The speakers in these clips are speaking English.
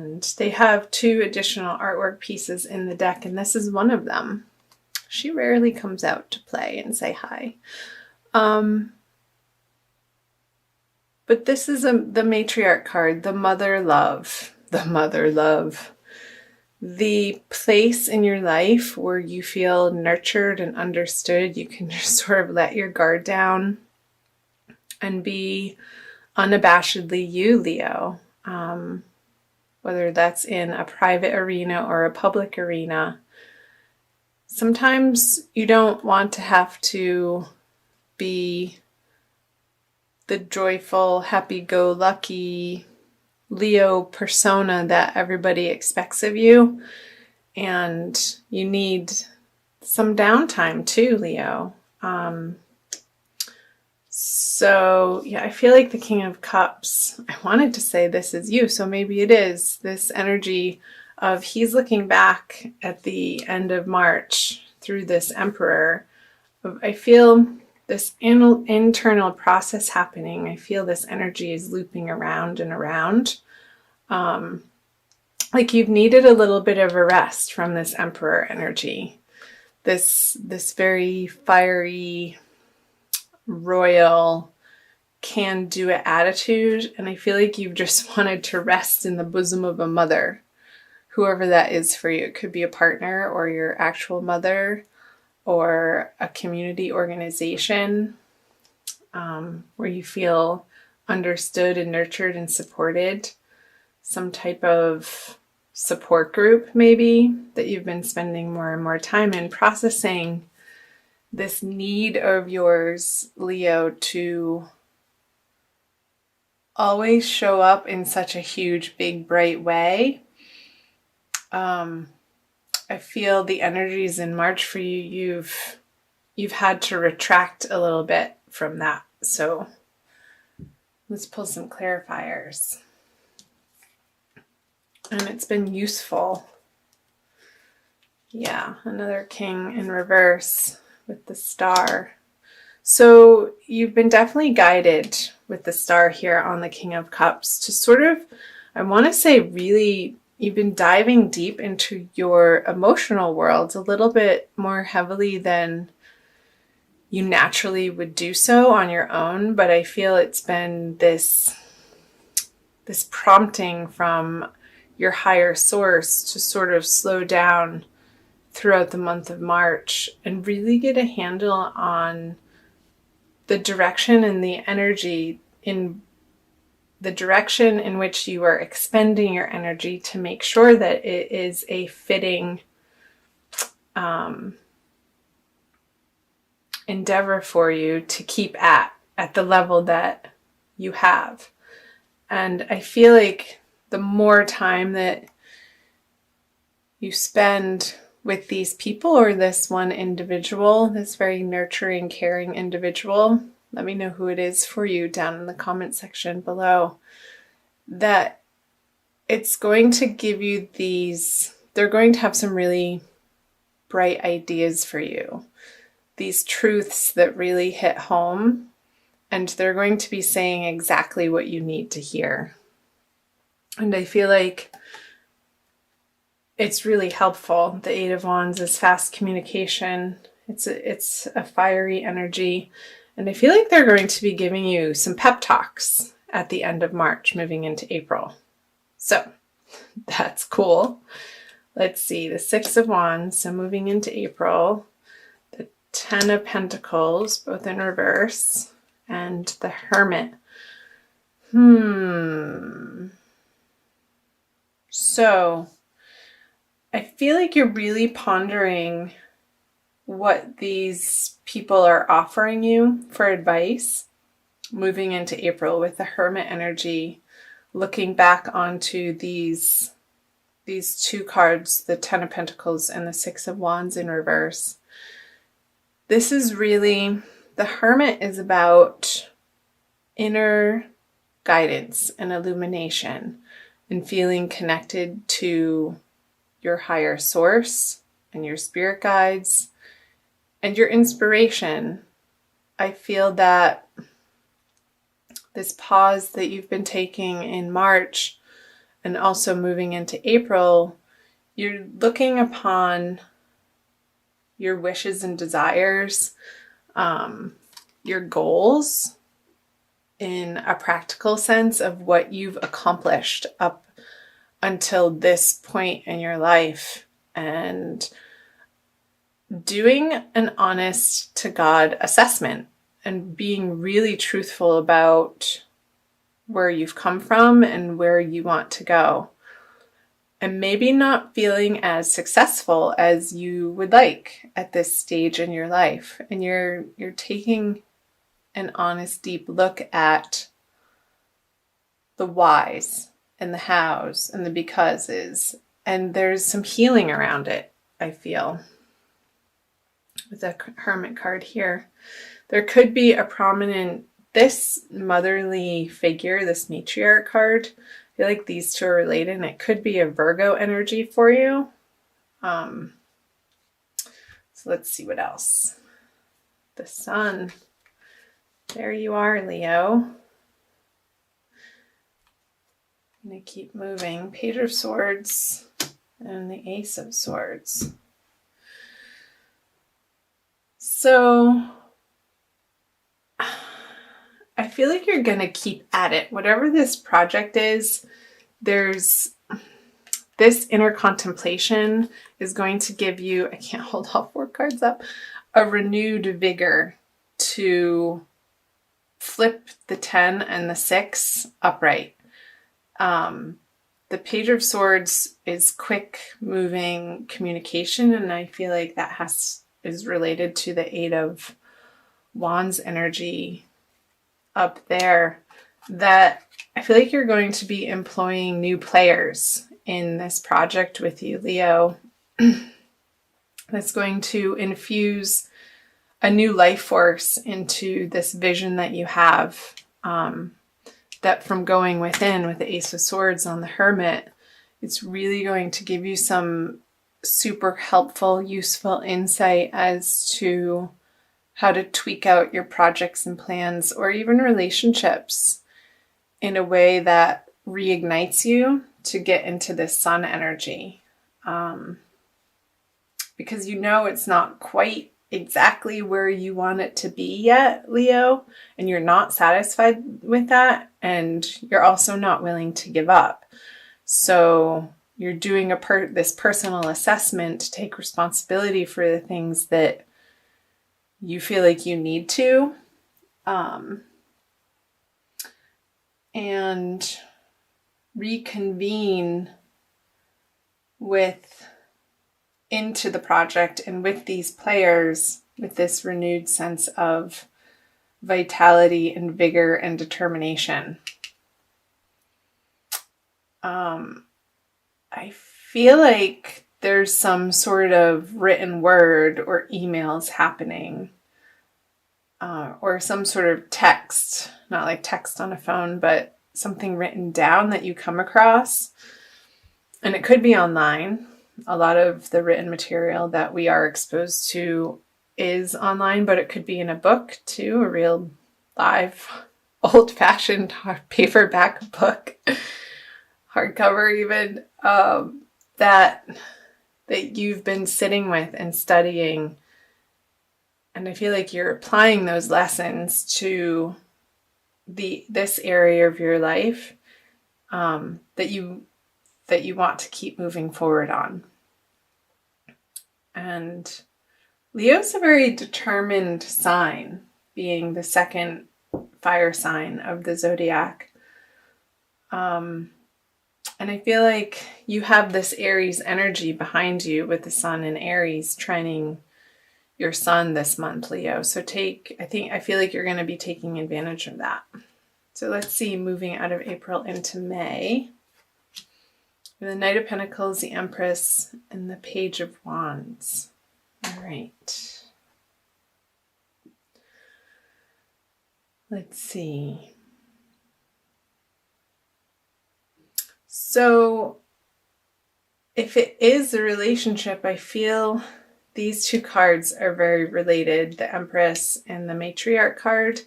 And they have 2 additional artwork pieces in the deck, and this is one of them. She rarely comes out to play and say hi. But this is the matriarch card, the mother love, the place in your life where you feel nurtured and understood. You can just sort of let your guard down and be unabashedly you, Leo. Whether that's in a private arena or a public arena. Sometimes you don't want to have to be the joyful, happy-go-lucky Leo persona that everybody expects of you. And you need some downtime too, Leo. So yeah, I feel like the King of Cups, I wanted to say this is you, so maybe it is this energy of he's looking back at the end of March through this Emperor. I feel this internal process happening. I feel this energy is looping around and around. Like you've needed a little bit of a rest from this Emperor energy. This very fiery, royal, can-do-it attitude. And I feel like you've just wanted to rest in the bosom of a mother. Whoever that is for you. It could be a partner or your actual mother or a community organization where you feel understood and nurtured and supported. Some type of support group maybe that you've been spending more and more time in, processing this need of yours, Leo, to always show up in such a huge, big, bright way. I feel the energies in March for you, you've had to retract a little bit from that. So let's pull some clarifiers. And it's been useful. Yeah, another king in reverse with the star. So you've been definitely guided with the star here on the King of Cups to sort of, I want to say really, you've been diving deep into your emotional world a little bit more heavily than you naturally would do so on your own. But I feel it's been this prompting from your higher source to sort of slow down throughout the month of March and really get a handle on the direction and the energy in the direction in which you are expending your energy to make sure that it is a fitting endeavor for you to keep at the level that you have. And I feel like the more time that you spend with these people or this one individual, this very nurturing, caring individual, let me know who it is for you down in the comment section below, that it's going to give you they're going to have some really bright ideas for you, these truths that really hit home, and they're going to be saying exactly what you need to hear. And I feel like it's really helpful. The Eight of Wands is fast communication. It's a fiery energy. And I feel like they're going to be giving you some pep talks at the end of March, moving into April. So that's cool. Let's see, the Six of Wands, so moving into April, the Ten of Pentacles, both in reverse, and the Hermit. So I feel like you're really pondering what these people are offering you for advice moving into April with the Hermit energy, looking back onto these 2 cards, the Ten of Pentacles and the Six of Wands in reverse. This is really, the Hermit is about inner guidance and illumination and feeling connected to your higher source and your spirit guides and your inspiration. I feel that this pause that you've been taking in March and also moving into April, you're looking upon your wishes and desires, your goals in a practical sense of what you've accomplished up until this point in your life, and doing an honest to God assessment and being really truthful about where you've come from and where you want to go. And maybe not feeling as successful as you would like at this stage in your life. And you're taking an honest, deep look at the whys and the hows and the becauses. And there's some healing around it, I feel, with the Hermit card here. There could be a prominent, this motherly figure, this matriarch card. I feel like these two are related, and it could be a Virgo energy for you. So let's see what else. The Sun. There you are, Leo. I'm going to keep moving. Page of Swords and the Ace of Swords. So I feel like you're going to keep at it. Whatever this project is, there's this inner contemplation is going to give you, I can't hold all 4 cards up, a renewed vigor to flip the 10 and the 6 upright. The Page of Swords is quick moving communication, and I feel like that is related to the 8 of Wands energy up there, that I feel like you're going to be employing new players in this project with you, Leo. That's going to infuse a new life force into this vision that you have, that from going within with the Ace of Swords on the Hermit, it's really going to give you some super helpful, useful insight as to how to tweak out your projects and plans, or even relationships, in a way that reignites you to get into this Sun energy. Because you know it's not quite exactly where you want it to be yet, Leo, and you're not satisfied with that, and you're also not willing to give up. So you're doing this personal assessment to take responsibility for the things that you feel like you need to, and reconvene into the project and with these players with this renewed sense of vitality and vigor and determination. I feel like there's some sort of written word or emails happening, or some sort of text, not like text on a phone, but something written down that you come across. And it could be online. A lot of the written material that we are exposed to is online, but it could be in a book too, a real live, old-fashioned paperback book, hardcover even, that you've been sitting with and studying. And I feel like you're applying those lessons to this area of your life, that you want to keep moving forward on. And Leo's a very determined sign, being the second fire sign of the zodiac. And I feel like you have this Aries energy behind you with the Sun in Aries trining your Sun this month, Leo. So I feel like you're going to be taking advantage of that. So let's see, moving out of April into May. The Knight of Pentacles, the Empress, and the Page of Wands. All right. Let's see. So if it is a relationship, I feel these 2 cards are very related, the Empress and the Matriarch card,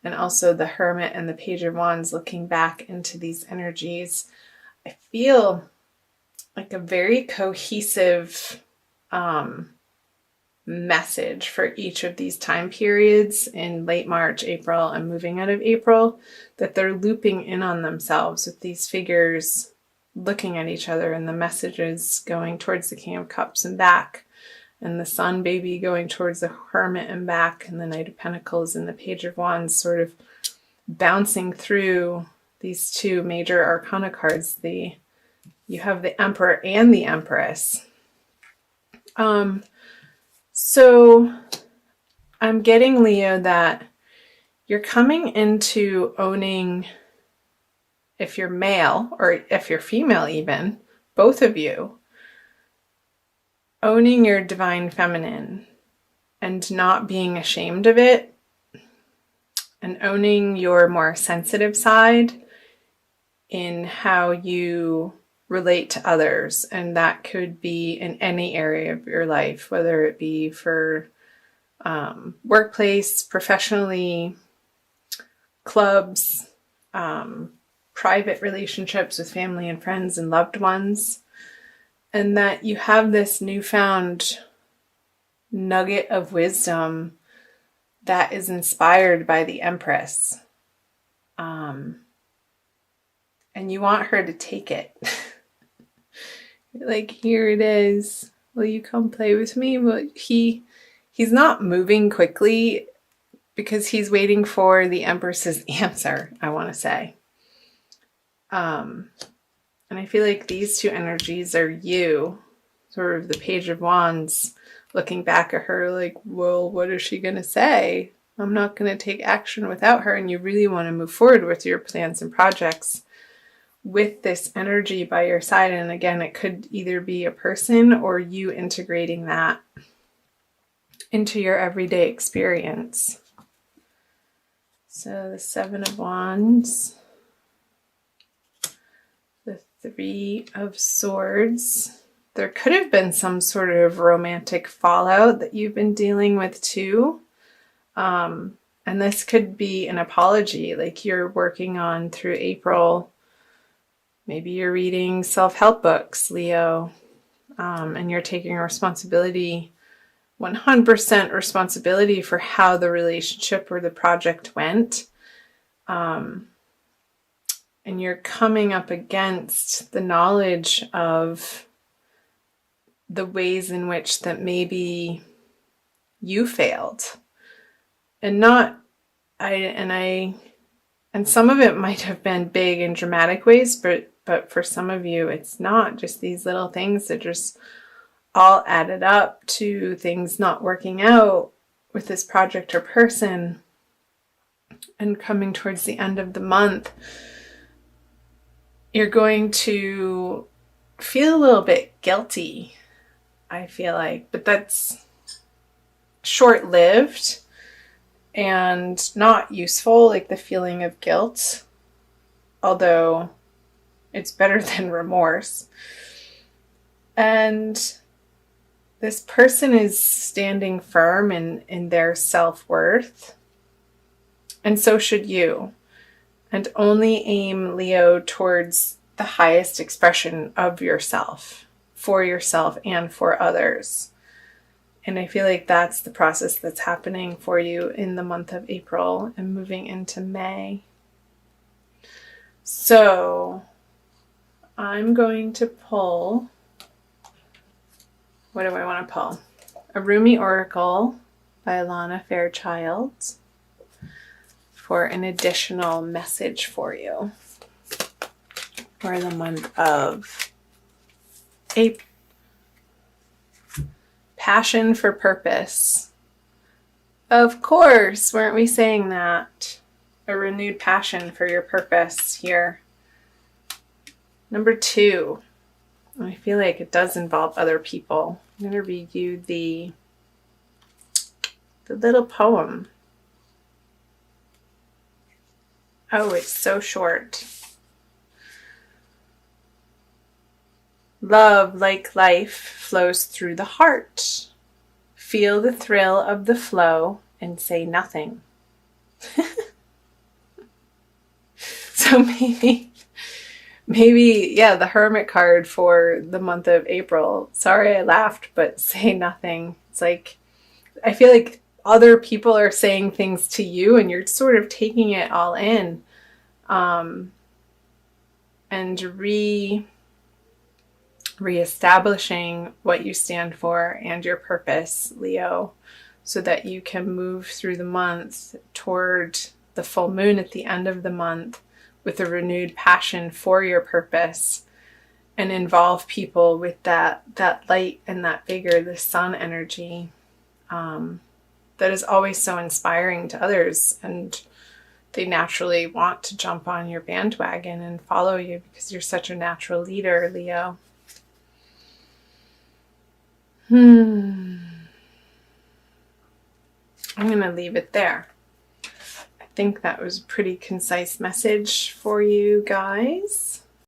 and also the Hermit and the Page of Wands, looking back into these energies. I feel like a very cohesive message for each of these time periods in late March, April, and moving out of April, that they're looping in on themselves with these figures looking at each other, and the messages going towards the King of Cups and back, and the Sun baby going towards the Hermit and back, and the Knight of Pentacles and the Page of Wands sort of bouncing through these two major arcana cards. You have the Emperor and the Empress. So I'm getting, Leo, that you're coming into owning, if you're male or if you're female even, both of you, owning your divine feminine and not being ashamed of it, and owning your more sensitive side in how you relate to others. And that could be in any area of your life, whether it be for workplace, professionally, clubs, private relationships with family and friends and loved ones. And that you have this newfound nugget of wisdom that is inspired by the Empress. And you want her to take it. Like, here it is. Will you come play with me? But he's not moving quickly because he's waiting for the Empress's answer, I want to say. And I feel like these two energies are you, sort of the Page of Wands, looking back at her like, well, what is she going to say? I'm not going to take action without her. And you really want to move forward with your plans and projects with this energy by your side. And again, it could either be a person or you integrating that into your everyday experience. So the Seven of Wands, the Three of Swords. There could have been some sort of romantic fallout that you've been dealing with too. And this could be an apology, like you're working on through April. Maybe you're reading self-help books, Leo, and you're taking responsibility, 100% responsibility for how the relationship or the project went. And you're coming up against the knowledge of the ways in which that maybe you failed. And some of it might have been big and dramatic ways, but for some of you, it's not. Just these little things that just all added up to things not working out with this project or person. And coming towards the end of the month, you're going to feel a little bit guilty, I feel like. But that's short-lived and not useful, like the feeling of guilt, although it's better than remorse. And this person is standing firm in their self-worth, and so should you. And only aim, Leo, towards the highest expression of yourself, for yourself and for others. And I feel like that's the process that's happening for you in the month of April and moving into May. So I'm going to pull, what do I want to pull? A Rumi Oracle by Lana Fairchild for an additional message for you for the month of April. Passion for purpose. Of course, weren't we saying that? A renewed passion for your purpose here. Number 2. I feel like it does involve other people. I'm going to read you the little poem. Oh, it's so short. Love, like life, flows through the heart. Feel the thrill of the flow and say nothing. So Maybe, yeah, the Hermit card for the month of April. Sorry I laughed, but say nothing. It's like, I feel like other people are saying things to you and you're sort of taking it all in, um, and reestablishing what you stand for and your purpose, Leo, so that you can move through the month toward the full moon at the end of the month with a renewed passion for your purpose, and involve people with that light and that vigor, the sun energy, that is always so inspiring to others, and they naturally want to jump on your bandwagon and follow you because you're such a natural leader, Leo. I'm going to leave it there. I think that was a pretty concise message for you guys.